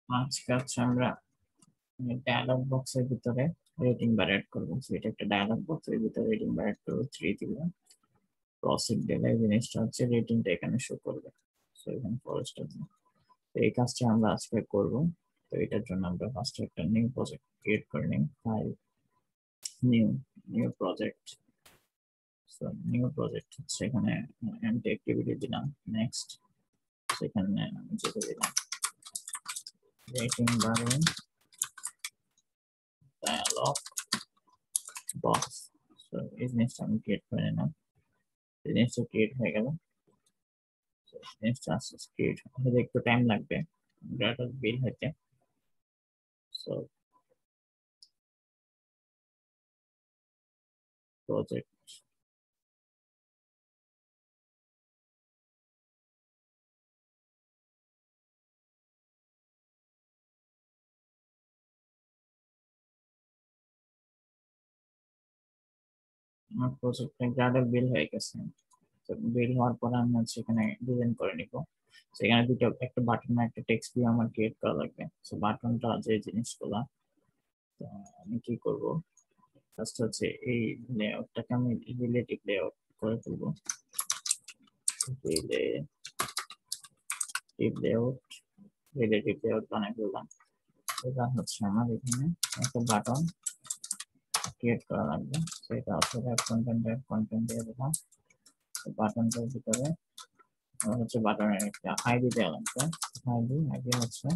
আজকে হচ্ছে আমরা ডায়ালগ বক্সের ভিতরে রেটিং বার অ্যাড করবো। এটা একটা ডায়ালগ বক্সের ভিতরে রেটিং বার অ্যাড করবো 3 দিব। প্রসিড দিলে এই জিনিসটা হচ্ছে রেটিংটা এখানে শো করবে। সো এখানে ফরেস্ট আছে। তো এই কাজটা আমরা আজকে করব। তো এটার জন্য আমরা ফার্স্ট একটা নিউ প্রজেক্ট ক্রিয়েট করে নিই। File, new, new project. So new project হচ্ছে এখানে এমটি অ্যাক্টিভিটি দিলাম, নেক্সট। সেখানে আমি যেটা দিলাম রেটিং বারে ডায়ালগ বক্স। সো এই জিনিসটা আমি ক্রিয়েট করে নিলাম। জিনিসটা ক্রিয়েট হয়ে গেল। জিনিসটা আস্তে আস্তে ক্রিয়েট হতে একটু টাইম লাগবে ডাটা বিল হতে। সো প্রজেক্ট আমার প্রজেক্টে ডাটা বিল হয়ে গেছে। তো বিল হওয়ার পর আমি হচ্ছে এখানে ডিজাইন করে নিব। সেখানে দুটো, একটা বাটন আর একটা টেক্সট দিয়ে আমার ক্রিয়েট করা লাগবে। সো বাটনটা যে জিনিসগুলো, তো আমি কি করব, ফার্স্ট হচ্ছে এই লেআউটটাকে আমি রিলেটিভ লেআউট করে ফেলবো। রিলেটিভ লেআউট বানিয়ে ফেললাম। এটা হচ্ছে আমার এখানে একটা বাটন ক্রিয়েট করা লাগবে। সেটা হচ্ছে র্যাপ কন্টেন্ট দিয়ে দিলাম। বাটনটার ভিতরে আমার হচ্ছে বাটনের একটা আইডি দেওয়া লাগবে। আইডি হচ্ছে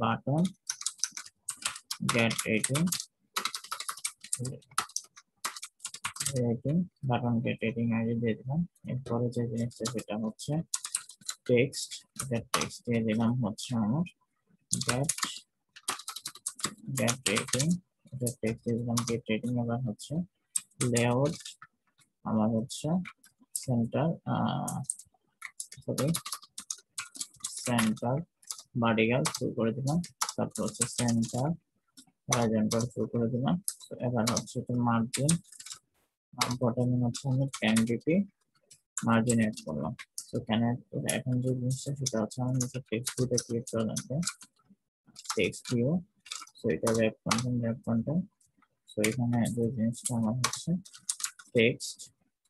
button get rating, button get rating ID দিয়ে দিলাম। এরপরে যে জিনিসটা সেটা হচ্ছে টেক্সট। টেক্সট দিয়ে দিলাম হচ্ছে আমার গেট গেট রেটিং। টেক্সট দিয়ে দিলাম গেট রেটিং। এবার হচ্ছে লেআউট আমার হচ্ছে সেন্টার, সরি সেন্টার ভার্টিক্যাল শুরু করে দিলাম। তারপর হচ্ছে সেন্টার হরাইজন্টাল শুরু করে দিলাম। তো এবার হচ্ছে এটা মার্জিন, বটমে হচ্ছে আমি 10 ডিপি মার্জিন অ্যাড করলাম। তো কেন অ্যাড করে, এখন যে জিনিসটা সেটা হচ্ছে আমার নিচে টেক্সট ভিউটা ক্রিয়েট করা লাগবে। টেক্সট ভিউ, সো এটা র্যাপ কন্টেন্ট। সো এখানে যে জিনিসটা আমার হচ্ছে টেক্সট।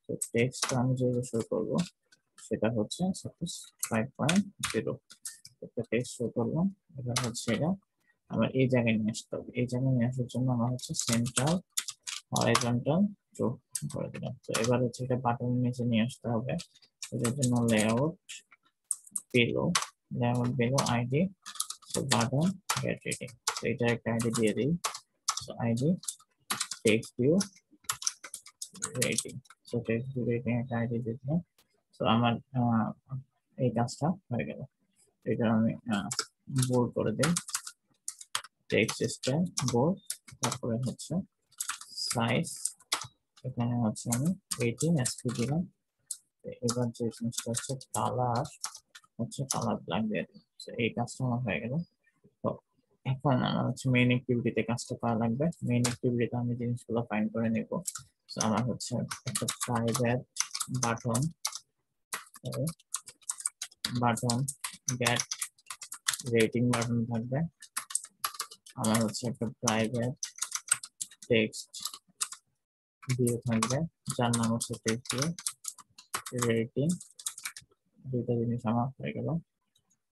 তো টেক্সট আমি যেগুলো শো করবো সেটা হচ্ছে সাপোজ 5.0 একটা টেক্সট শো করলাম। এবার হচ্ছে এটা আমার এই জায়গায় নিয়ে আসতে হবে। এই জায়গায় নিয়ে আসার জন্য আমার হচ্ছে সেন্ট্রাল হরাইজন্টাল ড্র করে দিলাম। তো এবার হচ্ছে এটা বাটনের নিচে নিয়ে আসতে হবে। এটার জন্য লেআউট বেলো আইডি, তো বাটন গেট রেটিং। তো এটা একটা আইডি দিয়ে দিই। তো আইডি টেক্সট ভিউ রেটিং। তো টেক্সট ভিউ রেটিং একটা আইডি দিয়ে দিলাম। তো আমার এই কাজটা হয়ে গেল। এটা আমি বোল্ড করে দিই, টেক্সট স্টাইল বোল্ড। তারপরে হচ্ছে সাইজ, এখানে হচ্ছে আমি 18 এসপি দিলাম। এবার যে জিনিসটা হচ্ছে কালার, হচ্ছে কালার ব্ল্যাক দিয়ে দিই। এই কাজটা আমার হয়ে গেল। তো এখন আমার হচ্ছে মেইন অ্যাক্টিভিটিতে কাজটা করা লাগবে। মেইন অ্যাক্টিভিটিতে আমি জিনিসগুলো ফাইন্ড করে নেব। আমার হচ্ছে একটা private button, button get rating button থাকবে। আমার হচ্ছে একটা প্রাইভেট টেক্সট ভিউ থাকবে, যার নাম হচ্ছে টেক্সট ভিউ রেটিং। দুইটা জিনিস আমার হয়ে গেল।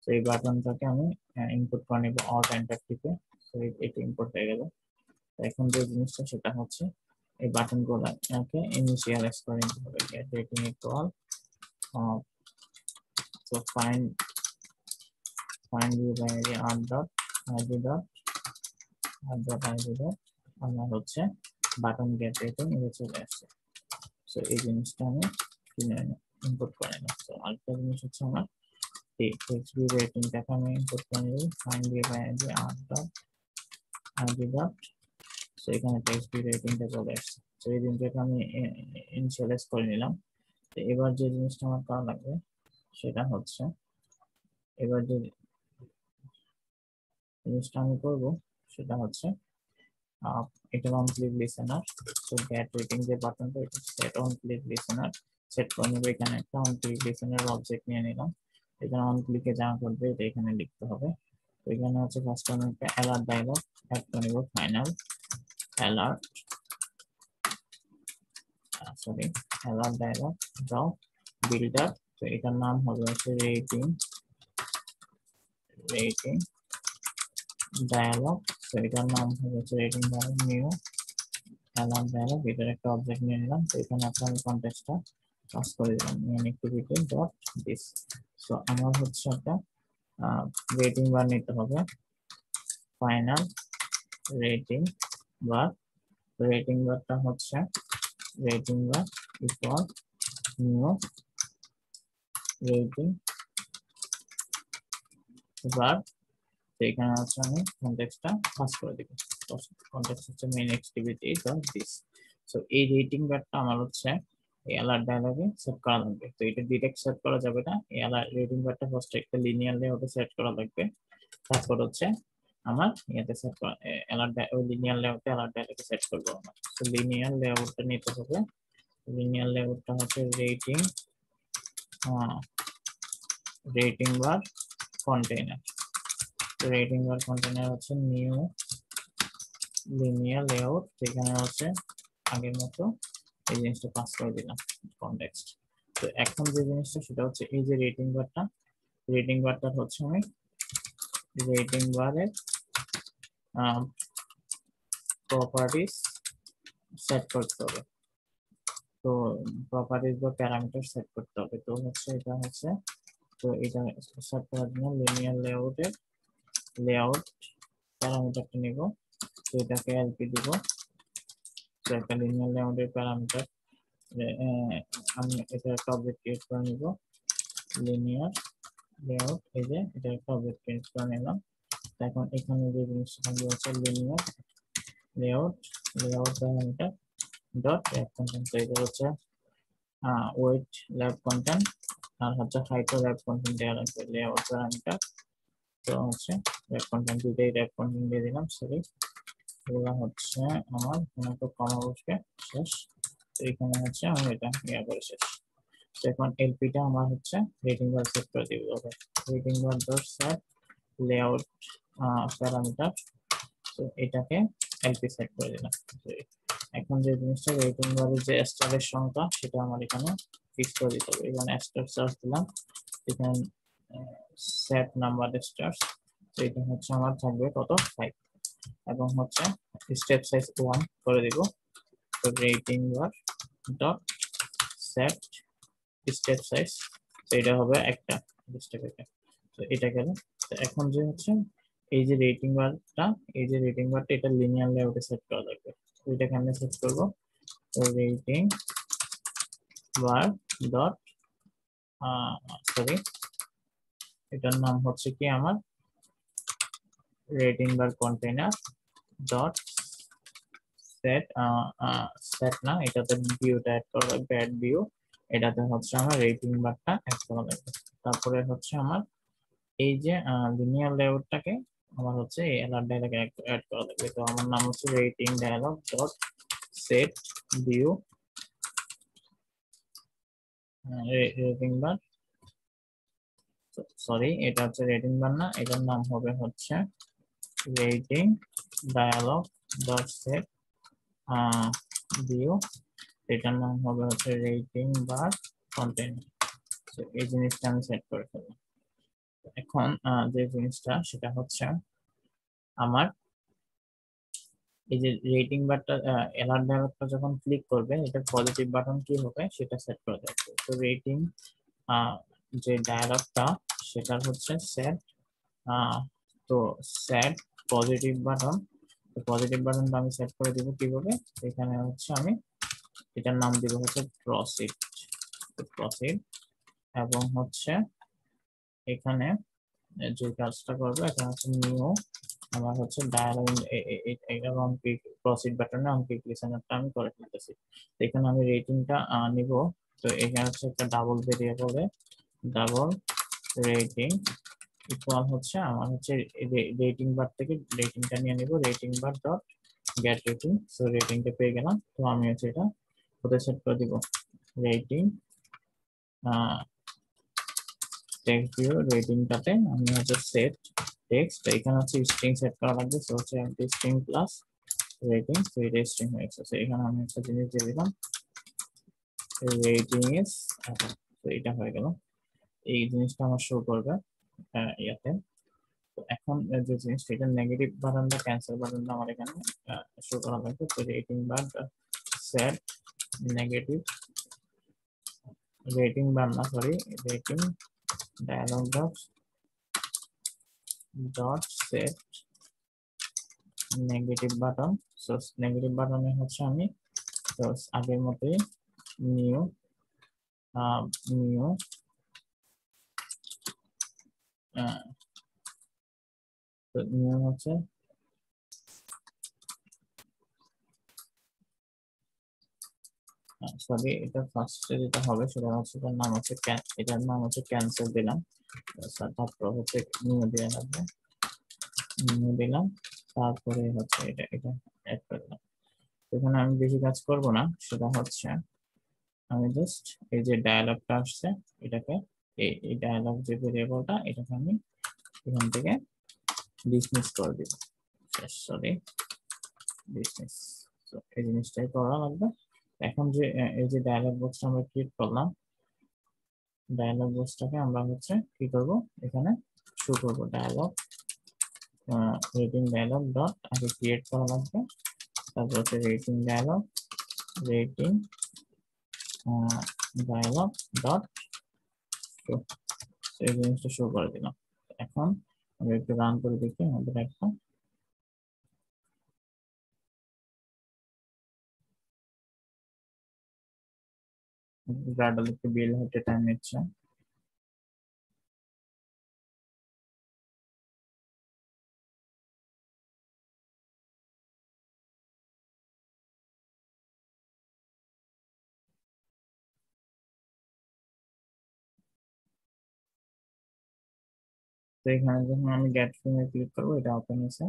তো এই বাটনটাকে আমি ইনপুট করে নেব অল্ট এন্টার টিপে। তো এটা ইনপুট হয়ে গেল। এখন যে জিনিসটা সেটা হচ্ছে এই বাটনগুলোকে ইনিশিয়ালাইজ করে নিতে হবে। Get rating equal to find view by ID R dot ID dot আমার হচ্ছে বাটন গেট রেটিং এটা চলে আসছে। তো এই জিনিসটা আমি ইনপুট করে নিলাম। তো আরেকটা জিনিস হচ্ছে আমার টেক্সট ভিউ রেটিংটাকে আমি ইনপুট করে নিব find view by ID R dot ID dot. তো এখানে টেক্সট ভিউ রেটিংটা চলে আসছে। তো এই জিনিসটাকে আমি ইনিশিয়ালাইজ করে নিলাম। তো এবার যে জিনিসটা আমার করা লাগবে সেটা হচ্ছে, এবার যে জিনিসটা আমি করবো সেটা হচ্ছে এটা অন ক্লিক লিসেনার। তো গেট রেটিং যে বাটনটা এটা set on click listener set করে নেবো। এখানে একটা অন ক্লিক লিসেনার অবজেক্ট নিয়ে নিলাম। এখানে অন ক্লিকে যা করবে এটা এখানে লিখতে হবে। তো এখানে হচ্ছে ফার্স্ট আমি একটা অ্যালার্ট ডায়লগ অ্যাড করে নিব, final alert, sorry alert dialog dot builder. তো এটার নাম হবে হচ্ছে রেটিং ডায়ালগ। তো এটার নাম হবে হচ্ছে rating dialog new alert dialog. এটার একটা অবজেক্ট নিয়ে নিলাম। তো এখানে একটা আমি কনটেক্সটটা পাস করে দিলাম main activity dot this. So আমার হচ্ছে একটা রেটিং বার নিতে হবে, ফাইনাল রেটিং বার। রেটিং বারটা হচ্ছে rating bar equal new rating bar. তো এখানে হচ্ছে আমি কনটেক্সটটা পাস করে দিব। কনটেক্সট হচ্ছে main activity dot this. So এই রেটিং বারটা আমার হচ্ছে এই অ্যালার্ট ডায়ালগে সেট করা লাগবে। তো এটা ডিরেক্ট সেট করা যাবে না, এই অ্যালার্ট রেটিং বারটা ফার্স্ট একটা লিনিয়ার লেআউটে সেট করা লাগবে। তারপর হচ্ছে আমার ইয়াতে সেট করা অ্যালার্ট ওই লিনিয়ার লেআউটে অ্যালার্ট ডায়ালগে সেট করব আমরা। তো লিনিয়ার লেআউটটা নিতে হবে। লিনিয়ার লেআউটটা হচ্ছে রেটিং বার কন্টেইনার। রেটিং বার কন্টেইনার হচ্ছে নিউ লিনিয়ার লেআউট। এখানে হচ্ছে আগের মতো এই জিনিসটা পাস করে দিলাম কনটেক্সট। তো এখন যে জিনিসটা সেটা হচ্ছে এই যে রেটিং বারটা হচ্ছে আমি রেটিং বারের প্রপার্টিস সেট করতে হবে। তো প্রপার্টিস বা প্যারামিটার সেট করতে হবে। তো হচ্ছে এটা হচ্ছে, তো এটা সেট করার জন্য লিনিয়ার লেআউট প্যারামিটারটা নিব। তো এটাকে এলপি দিব। তো একটা লিনিয়ার লেআউটের প্যারামিটার আমি এটা একটা অবজেক্ট ক্রিয়েট করে নিব, লিনিয়ার লেআউট। এই যে এটা একটা অবজেক্ট ক্রিয়েট করে নিলাম। এখন এখানে যে জিনিসটা থাকবে হচ্ছে linear layout parameter dot lab content. তো এটা হচ্ছে ওয়েট ল্যাব কন্টেন্ট আর হচ্ছে হাইট ল্যাব কন্টেন্ট দেওয়া লাগবে লেআউট প্যারামিটার। তো হচ্ছে ল্যাব কন্টেন্ট দুইটাই ল্যাব কন্টেন্ট দিয়ে দিলাম। সরি, এগুলো হচ্ছে আমার কোনো একটা কমা বসবে শেষ। তো এখানে হচ্ছে আমি এটা ইয়া করে শেষ। তো এখন এলপিটা আমার হচ্ছে রেটিং বার সেট করে দিব। Rating bar dot set layout parameter. তো এটাকে এলপি সেট করে দিলাম। এখন যে জিনিসটা রেটিং বারের যে স্টারের সংখ্যা সেটা আমার এখানে ফিক্স করে দিতে হবে। এখানে স্টার সার্চ দিলাম, এখানে সেট নাম্বার স্টার্স। তো এটা হচ্ছে আমার থাকবে কত 5 এবং হচ্ছে স্টেপ সাইজ 1 করে দিব। তো rating bar dot set step size, তো এটা হবে একটা স্টেপ এটা। তো এটা গেল। তো এখন যে হচ্ছে এই যে রেটিং বারটা এটা লিনিয়ার লেআউটে সেট করা লাগবে। তো এটাকে আমরা সেট করব। তো রেটিং বার ডট সরি এটার নাম হচ্ছে কি আমার রেটিং বার কন্টেইনার ডট সেট না, এটাতে ভিউটা অ্যাড করা লাগবে, অ্যাড ভিউ। এটাতে হচ্ছে আমার রেটিং বারটা অ্যাড করা লাগবে। তারপরে হচ্ছে আমার এই যে লিনিয়ার লেআউটটাকে আমার হচ্ছে এই অ্যালার্ট ডায়ালগে অ্যাড করা লাগবে। তো আমার নাম হচ্ছে rating dialog dot set view rating bar. Sorry, এটা হচ্ছে রেটিং বার না, এটার নাম হবে হচ্ছে rating dialog dot set view. এটার নাম হবে হচ্ছে রেটিং বার কন্টেইনার। তো এই জিনিসটা আমি সেট করে ফেললাম। এখন যে জিনিসটা সেটা হচ্ছে আমার এই যে রেটিং বারটা অ্যালার্ট ডায়ালগটা যখন ক্লিক করবে এটা পজিটিভ বাটন কি হবে সেটা সেট করে দেবে। তো রেটিং যে ডায়ালগটা সেটা হচ্ছে সেট তো সেট পজিটিভ বাটন। তো পজিটিভ বাটনটা আমি সেট করে দিব কিভাবে, এখানে হচ্ছে আমি এটার নাম দিব হচ্ছে প্রসিড এবং হচ্ছে এখানে যে কাজটা করবে এটা হচ্ছে নিউ আমার হচ্ছে ডায়ালগ এবং প্রসিড বাটনে আমি ক্লিক লিসেনারটা আমি করে ফেলতেছি। এখানে আমি রেটিংটা নিব। তো এখানে হচ্ছে একটা ডাবল ভেরিয়েবলে ডাবল রেটিং ইকুয়াল হচ্ছে আমার হচ্ছে রেটিং বার থেকে রেটিংটা নিয়ে নিব, rating bar dot get rating. So রেটিংটা পেয়ে গেলাম। তো আমি হচ্ছে এটা কোথায় সেট করে দিব, রেটিং টেক্সট ভিউ রেটিংটাতে আমি হচ্ছে সেট টেক্সট এখানে হচ্ছে স্ট্রিং সেট করা লাগবে, সো হচ্ছে এমটি স্ট্রিং প্লাস রেটিং, তো এটা স্ট্রিং হয়ে গেছে। সো এখানে আমি একটা জিনিস দিয়ে দিলাম, রেটিং ইজ, তো এটা হয়ে গেল। এই জিনিসটা আমার শো করবে ইয়াতে। তো এখন যে জিনিসটা, এটা নেগেটিভ বাটনটা ক্যান্সেল বাটনটা আমার এখানে শো করা লাগবে। তো rating bar set negative, rating bar না sorry, rating dialog dot set negative button. So negative বাটনে হচ্ছে আমি তো আগের মতোই নিউ নিউ তো নিউ হচ্ছে সরি, এটা ফার্স্টে যেটা হবে সেটা হচ্ছে এটার নাম হচ্ছে এটার নাম হচ্ছে ক্যান্সেল দিলাম। তারপর হচ্ছে নিউ দিয়ে রাখবো, নিউ দিলাম, তারপরে হচ্ছে এটা এটা অ্যাড করলাম। এখানে আমি বেশি কাজ করব না, সেটা হচ্ছে আমি জাস্ট এই যে ডায়ালগটা আসছে এটাকে, এই ডায়ালগ যে ভেরিয়েবলটা এটাকে আমি এখান থেকে ডিসমিস করে দিব, সরি ডিসমিস। তো এই জিনিসটাই করা লাগবে। এখন যে এই যে ডায়ালগ বক্সটা আমরা ক্রিয়েট করলাম, ডায়ালগ বক্সটাকে আমরা হচ্ছে কি করব, এখানে শো করব ডায়ালগ রেটিং ডায়ালগ ডট আগে ক্রিয়েট করা লাগবে, তারপর হচ্ছে rating dialog rating dialog dot show, এই জিনিসটা শো করে দিলাম। এখন আমরা একটু রান করে দেখি আমাদের একটা গ্রাডল একটু বিল হতে টাইম নিচ্ছে। তো এখানে যখন আমি গেট ফিল্মে ক্লিক করবো, এটা ওপেন হয়েছে,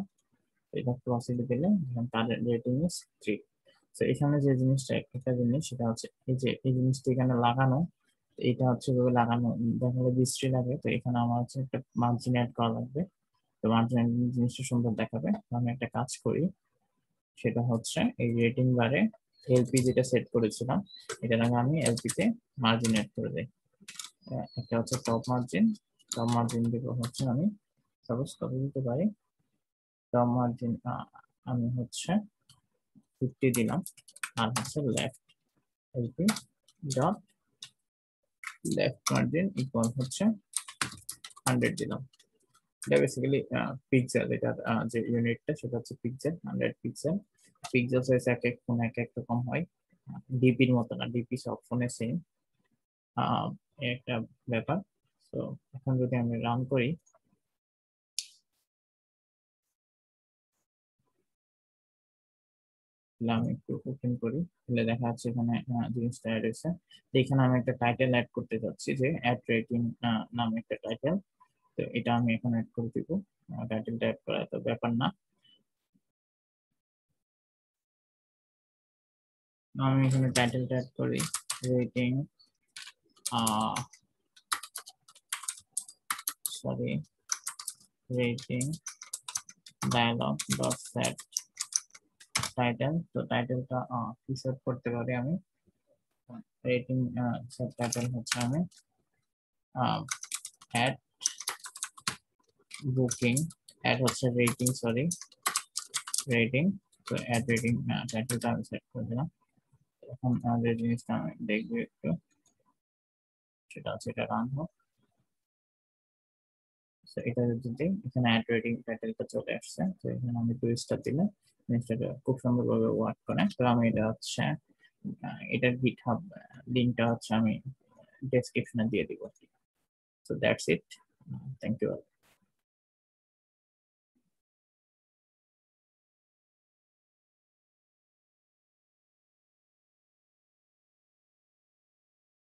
এটা প্রসিড দিলে তার রেটিং ইজ 3। তো এখানে যে জিনিসটা একটা জিনিস সেটা হচ্ছে এই যে এই জিনিসটা এখানে লাগানো, এটা হচ্ছে ভাবে লাগানো, দেখা গেলে বৃষ্টি লাগে, তো এখানে আমার হচ্ছে একটা মার্জিন অ্যাড করা লাগবে। তো মার্জিন জিনিসটা সুন্দর দেখাবে, তো আমি একটা কাজ করি, সেটা হচ্ছে এই রেটিং বারে এলপি যেটা সেট করেছিলাম এটা আগে আমি এলপি তে মার্জিন অ্যাড করে দিই। একটা হচ্ছে টপ মার্জিন দিব হচ্ছে আমি সাপোজ কত দিতে পারি, টপ মার্জিন আমি হচ্ছে 50 দিলাম, আর হচ্ছে left LP dot left margin equal হচ্ছে 100 দিলাম। এটা বেসিক্যালি পিক্সেল, এটা যে ইউনিটটা সেটা হচ্ছে পিক্সেল, 100 পিক্সেল। পিক্সেল সাইজ এক এক ফোন এক এক রকম হয়, ডিপির মতো না, ডিপি সব ফোনে সেম একটা ব্যাপার। তো এখন যদি আমি রান করি, আমি একটু ওপেন করি, তাহলে দেখা যাচ্ছে এখানে জিনিসটা অ্যাড হয়েছে। এখানে আমি একটা টাইটেল অ্যাড করতে যাচ্ছি, যে অ্যাড রেটিং নামে একটা টাইটেল। তো এটা আমি এখন অ্যাড করে দিব, টাইটেলটা অ্যাড করা তো ব্যাপার না। আমি এখানে টাইটেলটা অ্যাড করি, rating sorry rating dialog dot set title. তো টাইটেলটা কি সেট করতে পারি আমি, রেটিং সেট টাইটেল হচ্ছে আমি অ্যাড বুকিং, অ্যাড হচ্ছে রেটিং সরি রেটিং, তো অ্যাড রেটিং টাইটেলটা আমি সেট করে দিলাম। এখন যে জিনিসটা আমি দেখবো একটু, সেটা হচ্ছে এটা রান হোক। তো এটা যদি এখানে অ্যাড রেটিং টাইটেলটা চলে আসছে, তো এখানে আমি 2 স্টার দিলে জিনিসটা খুব সুন্দরভাবে ওয়ার্ক করে। তো আমি এটা হচ্ছে এটার গিটহাব লিংকটা হচ্ছে আমি ডেসক্রিপশনে দিয়ে দিব। So that's it, thank you.